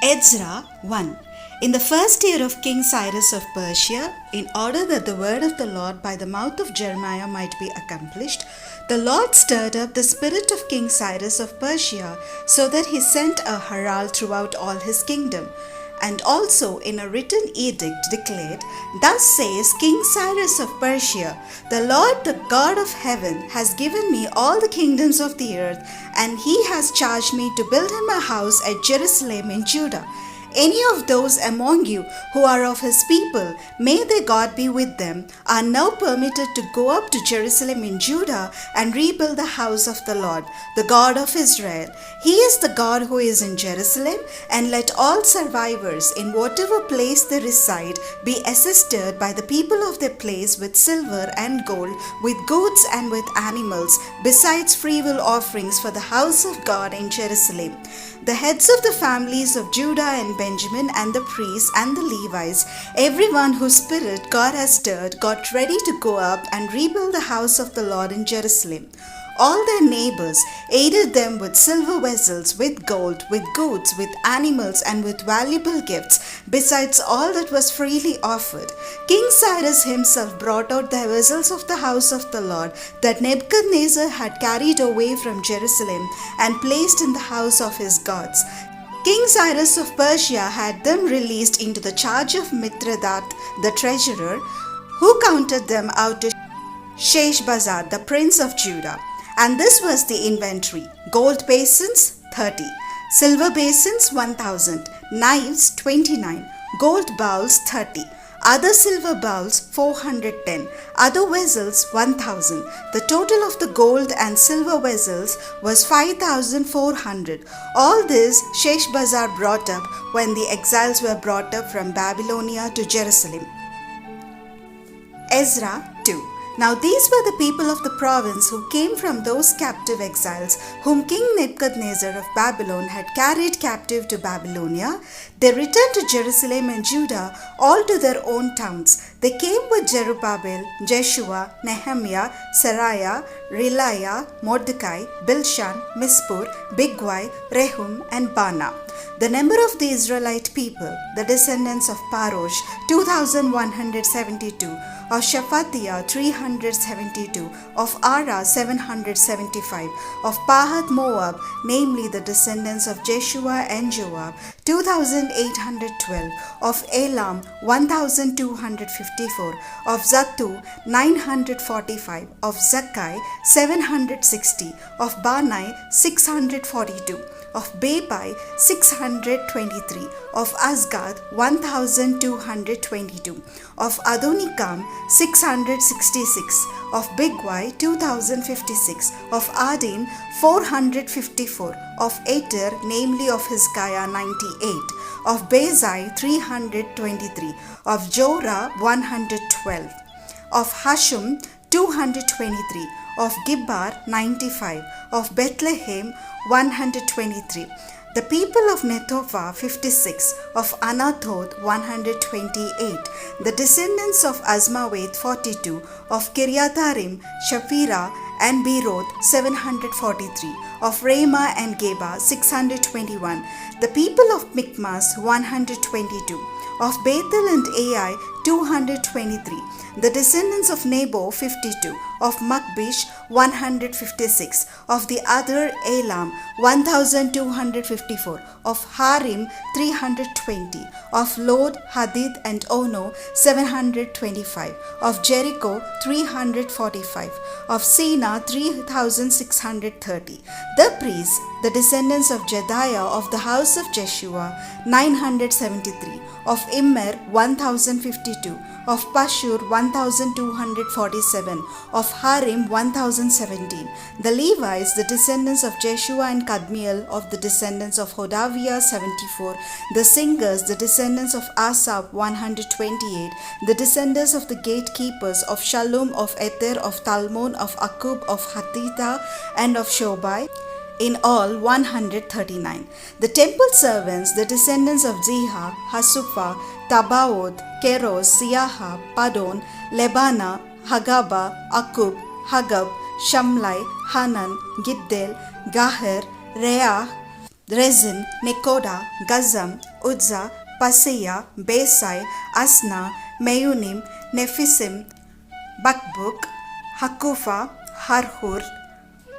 Ezra 1. In the first year of King Cyrus of Persia, in order that the word of the Lord by the mouth of Jeremiah might be accomplished, the Lord stirred up the spirit of King Cyrus of Persia, so that he sent a herald throughout all his kingdom, and also in a written edict declared, Thus says King Cyrus of Persia, The Lord, the God of heaven, has given me all the kingdoms of the earth, and he has charged me to build him a house at Jerusalem in Judah. Any of those among you who are of his people, may their God be with them, are now permitted to go up to Jerusalem in Judah and rebuild the house of the Lord, the God of Israel. He is the God who is in Jerusalem, and let all survivors in whatever place they reside be assisted by the people of their place with silver and gold, with goods and with animals, besides freewill offerings for the house of God in Jerusalem. The heads of the families of Judah and Benjamin and the priests and the Levites, everyone whose spirit God has stirred, got ready to go up and rebuild the house of the Lord in Jerusalem. All their neighbors aided them with silver vessels, with gold, with goods, with animals, and with valuable gifts, besides all that was freely offered. King Cyrus himself brought out the vessels of the house of the Lord that Nebuchadnezzar had carried away from Jerusalem and placed in the house of his gods. King Cyrus of Persia had them released into the charge of Mithredath the treasurer, who counted them out to Sheshbazzar the prince of Judah. And this was the inventory: gold basins 30, silver basins 1000, knives 29, gold bowls 30, other silver bowls 410, other vessels 1000. The total of the gold and silver vessels was 5400. All this Sheshbazzar brought up when the exiles were brought up from Babylonia to Jerusalem. Ezra 2. Now these were the people of the province who came from those captive exiles whom King Nebuchadnezzar of Babylon had carried captive to Babylonia. They returned to Jerusalem and Judah, all to their own towns. They came with Zerubbabel, Jeshua, Nehemiah, Seraiah, Reliah, Mordecai, Bilshan, Mispur, Bigwai, Rehum, and Bana. The number of the Israelite people, the descendants of Parosh, 2,172, of Shephatiah 372, of Ara 775, of Pahath Moab, namely the descendants of Jeshua and Joab, 2,812, of Elam 1,254, of Zattu 945, of Zakkai 760, of Banai 642, of Bebai 623, of Azgad 1222, of Adonikam 666, of Bigwai 2056, of Adin 454, of Eter, namely of Hezekiah 98, of Bezai 323, of Jorah 112, of Hashum 223, of Gibbar 95, of Bethlehem 123, the people of Netophah 56, of Anathoth 128, the descendants of Azmaweth 42, of Kiriatharim, Shapira, and Beeroth 743, of Ramah and Geba 621, the people of Michmas 122, of Bethel and Ai 223, the descendants of Nebo 52, of Makbish 156, of the other Elam 1254, of Harim 320, of Lod, Hadid, and Ono 725, of Jericho 345, of Sina 3630, the priests, the descendants of Jediah of the house of Jeshua 973, of Immer 1052, of Pashur 1247, of Harim 1017, the Levites, the descendants of Jeshua and Kadmiel of the descendants of Hodaviah 74, the singers, the descendants of Asaph 128, the descendants of the gatekeepers of Shallum, of Ether, of Talmon, of Akub, of Hatita, and of Shobai, in all 139. The temple servants, the descendants of Ziha, Hasupha, Tabaoth, Keros, Siaha, Padon, Lebana, Hagaba, Akub, Hagab, Shamlai, Hanan, Giddel, Gaher, Reah, Rezin, Nekoda, Gazam, Uzza, Paseah, Besai, Asna, Meunim, Nephisim, Bakbuk, Hakufa, Harhur,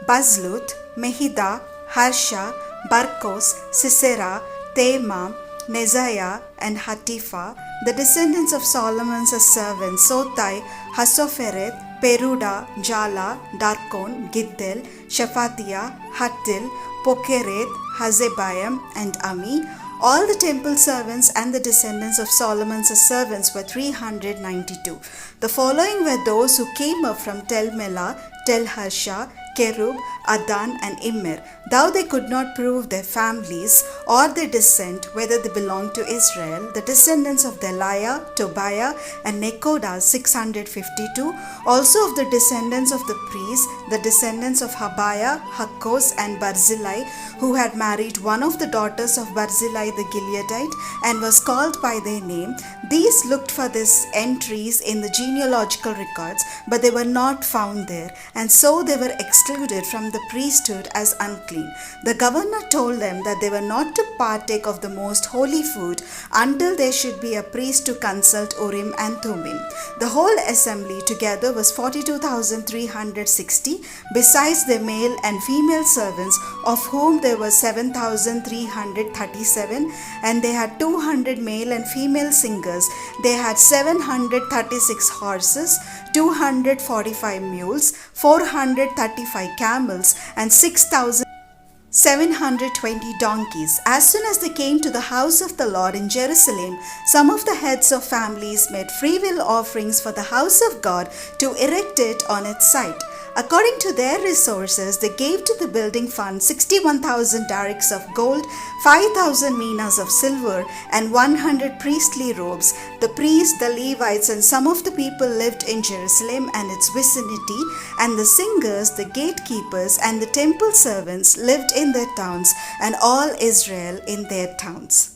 Bazlut, Mehida, Harsha, Barkos, Sisera, Tema, Neziah, and Hatifa, the descendants of Solomon's servants, Sotai, Hasophereth, Peruda, Jala, Darkon, Giddel, Shephatiah, Hattil, Pokereth, Hazebaim, and Ami. All the temple servants and the descendants of Solomon's servants were 392. The following were those who came up from Tel Melah, Tel Harsha, Kerub, Adan, and Immer. Though they could not prove their families or their descent, whether they belonged to Israel, the descendants of Delaiah, Tobiah, and Nekoda 652, also of the descendants of the priests, the descendants of Habiah, Hakkos, and Barzillai, who had married one of the daughters of Barzillai the Gileadite, and was called by their name. These looked for these entries in the genealogical records, but they were not found there, and so they were excluded from the priesthood as unclean. The governor told them that they were not to partake of the most holy food until there should be a priest to consult Urim and Thummim. The whole assembly together was 42,360, besides their male and female servants, of whom there were 7,337, and they had 200 male and female singers. They had 736 horses, 245 mules, 435 camels, and 6,720 donkeys. As soon as they came to the house of the Lord in Jerusalem, some of the heads of families made freewill offerings for the house of God to erect it on its site. According to their resources, they gave to the building fund 61,000 darics of gold, 5,000 minas of silver, and 100 priestly robes. The priests, the Levites, and some of the people lived in Jerusalem and its vicinity, and the singers, the gatekeepers, and the temple servants lived in their towns, and all Israel in their towns.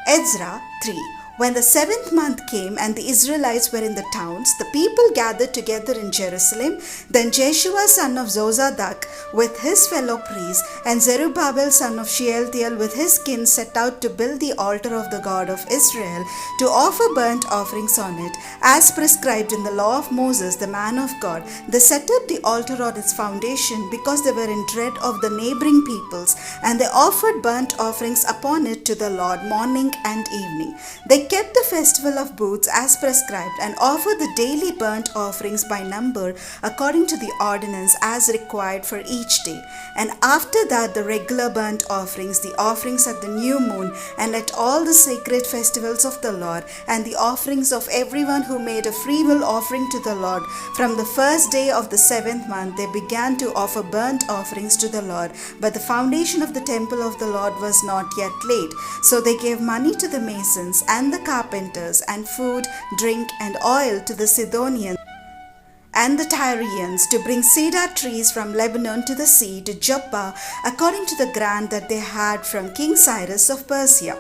Ezra 3. When the 7th month came and the Israelites were in the towns, the people gathered together in Jerusalem. Then Jeshua son of Zozadak with his fellow priests and Zerubbabel son of Shealtiel with his kin set out to build the altar of the God of Israel, to offer burnt offerings on it, as prescribed in the law of Moses the man of God. They set up the altar on its foundation because they were in dread of the neighboring peoples, and they offered burnt offerings upon it to the Lord morning and evening. They kept the festival of booths as prescribed, and offered the daily burnt offerings by number according to the ordinance as required for each day. And after that the regular burnt offerings, the offerings at the new moon, and at all the sacred festivals of the Lord, and the offerings of everyone who made a freewill offering to the Lord. From the first day of the 7th month they began to offer burnt offerings to the Lord, but the foundation of the temple of the Lord was not yet laid. So they gave money to the masons and the carpenters, and food, drink, and oil to the Sidonians and the Tyrians, to bring cedar trees from Lebanon to the sea to Joppa, according to the grant that they had from King Cyrus of Persia.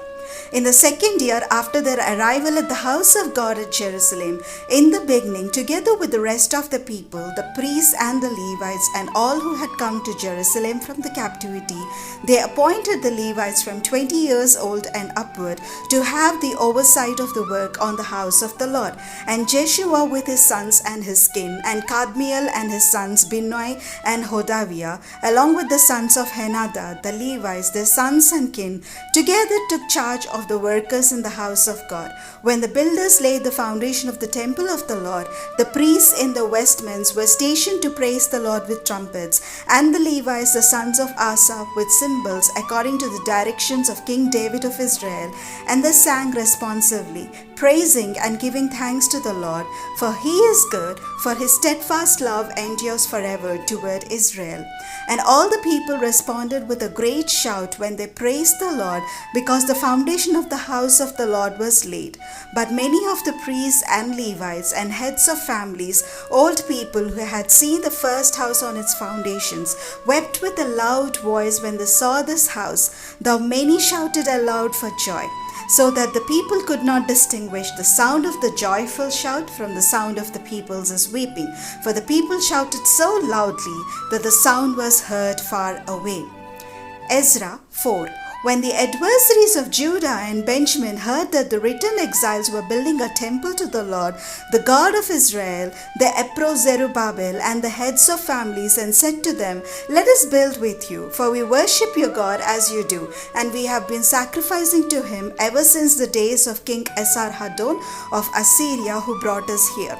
In the 2nd year after their arrival at the house of God at Jerusalem, in the beginning, together with the rest of the people, the priests and the Levites, and all who had come to Jerusalem from the captivity, they appointed the Levites from 20 years old and upward to have the oversight of the work on the house of the Lord. And Jeshua with his sons and his kin, and Kadmiel and his sons Binnui and Hodaviah, along with the sons of Henadad, the Levites, their sons and kin, together took charge of the workers in the house of God. When the builders laid the foundation of the temple of the Lord, the priests in the vestments were stationed to praise the Lord with trumpets, and the Levites, the sons of Asaph, with cymbals, according to the directions of King David of Israel, and they sang responsively, praising and giving thanks to the Lord, for he is good, for his steadfast love endures forever toward Israel. And all the people responded with a great shout when they praised the Lord, because the foundation of the house of the Lord was laid. But many of the priests and Levites and heads of families, old people who had seen the first house on its foundations, wept with a loud voice when they saw this house, though many shouted aloud for joy, so that the people could not distinguish the sound of the joyful shout from the sound of the people's weeping, for the people shouted so loudly that the sound was heard far away. Ezra 4. When the adversaries of Judah and Benjamin heard that the written exiles were building a temple to the Lord, the God of Israel, they approached Zerubbabel and the heads of families and said to them, "Let us build with you, for we worship your God as you do, and we have been sacrificing to him ever since the days of King Esarhaddon of Assyria, who brought us here."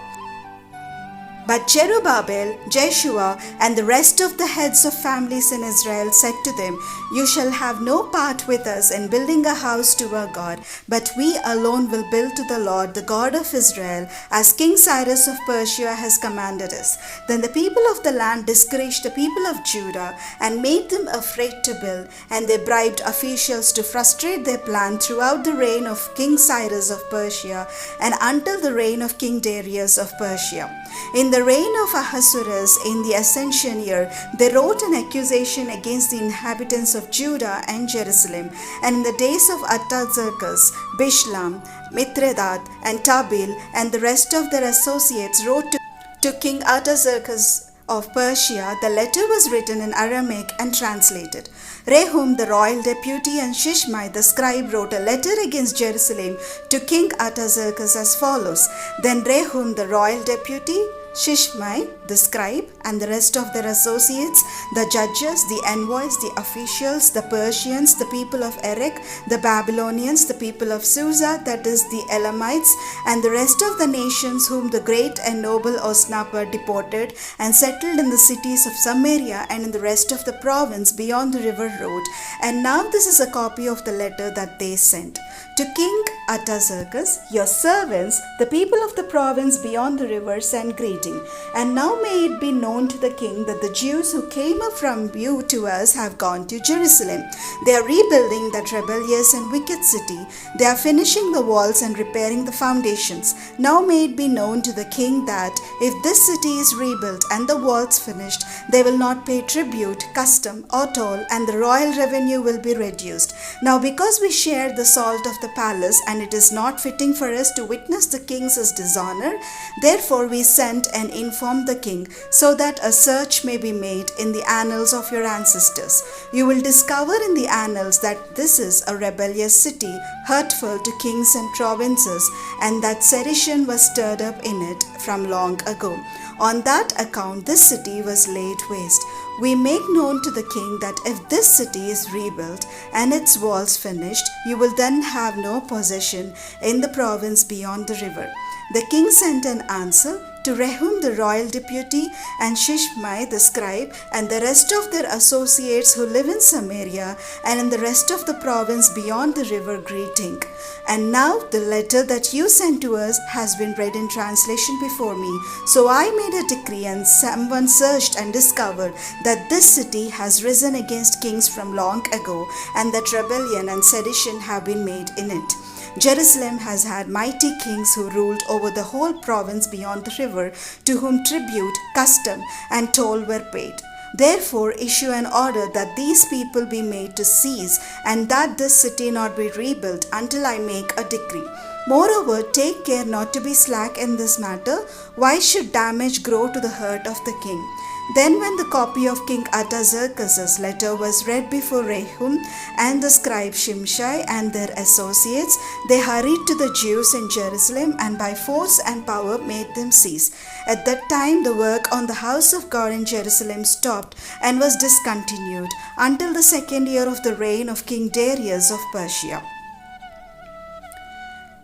But Zerubbabel, Jeshua, and the rest of the heads of families in Israel said to them, "You shall have no part with us in building a house to our God, but we alone will build to the Lord, the God of Israel, as King Cyrus of Persia has commanded us." Then the people of the land discouraged the people of Judah and made them afraid to build, and they bribed officials to frustrate their plan throughout the reign of King Cyrus of Persia and until the reign of King Darius of Persia. In the reign of Ahasuerus, in the ascension year, they wrote an accusation against the inhabitants of Judah and Jerusalem. And in the days of Artaxerxes, Bishlam, Mithredath, and Tabeel, and the rest of their associates wrote to King Artaxerxes of Persia. The letter was written in Aramaic and translated. Rehum, the royal deputy, and Shishmai, the scribe, wrote a letter against Jerusalem to King Artaxerxes as follows. Then Rehum, the royal deputy, Shishmai, the scribe, and the rest of their associates, the judges, the envoys, the officials, the Persians, the people of Erech, the Babylonians, the people of Susa, that is the Elamites, and the rest of the nations whom the great and noble Osnappar deported and settled in the cities of Samaria and in the rest of the province beyond the river road. And now this is a copy of the letter that they sent. To King Artaxerxes, your servants, the people of the province beyond the river, send greeting. And now may it be known to the king that the Jews who came up from you to us have gone to Jerusalem. They are rebuilding that rebellious and wicked city. They are finishing the walls and repairing the foundations. Now may it be known to the king that if this city is rebuilt and the walls finished, they will not pay tribute, custom, or toll, and the royal revenue will be reduced. Now because we share the salt of the palace, and it is not fitting for us to witness the king's dishonor, therefore we sent and informed the king, so that a search may be made in the annals of your ancestors. You will discover in the annals that this is a rebellious city, hurtful to kings and provinces, and that sedition was stirred up in it from long ago. On that account this city was laid waste. We make known to the king that if this city is rebuilt and its walls finished, you will then have no possession in the province beyond the river. The king sent an answer to Rehum the royal deputy and Shishmai the scribe and the rest of their associates who live in Samaria and in the rest of the province beyond the river, greeting. And now the letter that you sent to us has been read in translation before me. So I made a decree, and someone searched and discovered that this city has risen against kings from long ago, and that rebellion and sedition have been made in it. Jerusalem has had mighty kings who ruled over the whole province beyond the river, to whom tribute, custom, and toll were paid. Therefore issue an order that these people be made to cease, and that this city not be rebuilt until I make a decree. Moreover, take care not to be slack in this matter. Why should damage grow to the hurt of the king? Then when the copy of King Artaxerxes' letter was read before Rehum and the scribe Shimshai and their associates, they hurried to the Jews in Jerusalem and by force and power made them cease. At that time the work on the house of God in Jerusalem stopped and was discontinued until the second year of the reign of King Darius of Persia.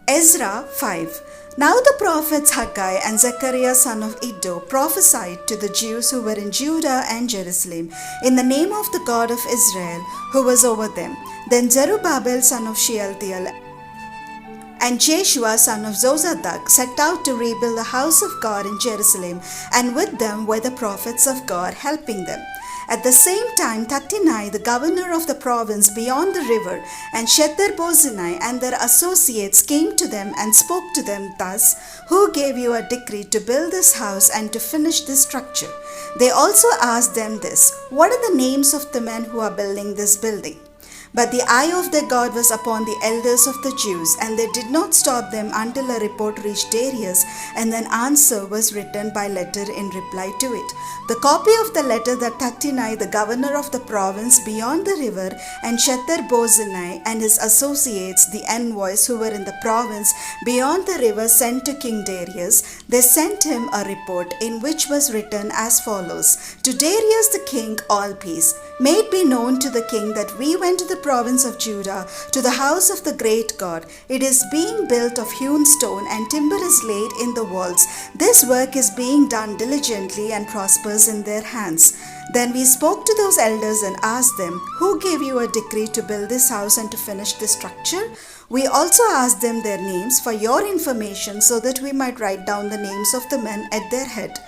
Ezra 5. Now the prophets Haggai and Zechariah son of Iddo prophesied to the Jews who were in Judah and Jerusalem in the name of the God of Israel who was over them. Then Zerubbabel son of Shealtiel and Jeshua son of Zozadak set out to rebuild the house of God in Jerusalem, and with them were the prophets of God helping them. At the same time, Tattenai, the governor of the province beyond the river, and Shether-bozenai and their associates came to them and spoke to them thus, "Who gave you a decree to build this house and to finish this structure?" They also asked them this, "What are the names of the men who are building this building?" But the eye of their God was upon the elders of the Jews, and they did not stop them until a report reached Darius, and an answer was written by letter in reply to it. The copy of the letter that Tattenai, the governor of the province beyond the river, and Shethar-bozenai and his associates, the envoys who were in the province beyond the river, sent to King Darius, they sent him a report in which was written as follows: To Darius the king, all peace. May it be known to the king that we went to the province of Judah, to the house of the great God. It is being built of hewn stone, and timber is laid in the walls. This work is being done diligently and prospers in their hands. Then we spoke to those elders and asked them, Who gave you a decree to build this house and to finish this structure? We also asked them their names for your information, so that we might write down the names of the men at their head.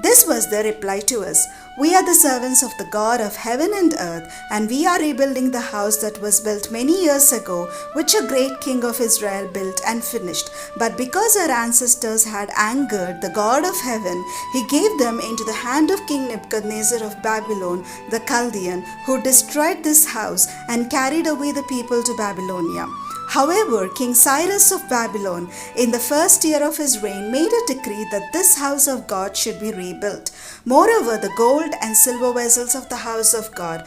This was their reply to us: We are the servants of the God of heaven and earth, and we are rebuilding the house that was built many years ago, which a great king of Israel built and finished. But because our ancestors had angered the God of heaven, he gave them into the hand of King Nebuchadnezzar of Babylon, the Chaldean, who destroyed this house and carried away the people to Babylonia. However, King Cyrus of Babylon, in the first year of his reign, made a decree that this house of God should be rebuilt. Moreover, the gold and silver vessels of the house of God,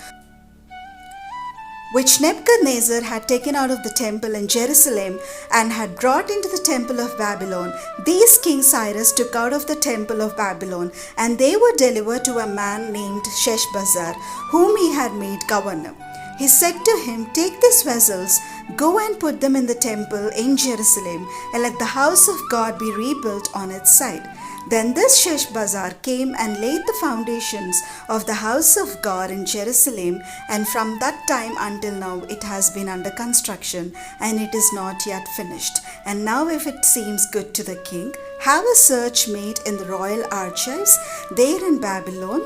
which Nebuchadnezzar had taken out of the temple in Jerusalem and had brought into the temple of Babylon, these King Cyrus took out of the temple of Babylon, and they were delivered to a man named Sheshbazzar, whom he had made governor. He said to him, Take these vessels, go and put them in the temple in Jerusalem, and let the house of God be rebuilt on its site. Then this Sheshbazzar came and laid the foundations of the house of God in Jerusalem, and from that time until now it has been under construction, and it is not yet finished. And now if it seems good to the king, have a search made in the royal archives there in Babylon,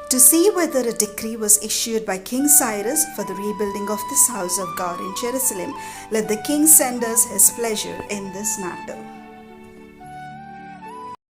to see whether a decree was issued by King Cyrus for the rebuilding of this house of God in Jerusalem. Let the king send us his pleasure in this matter.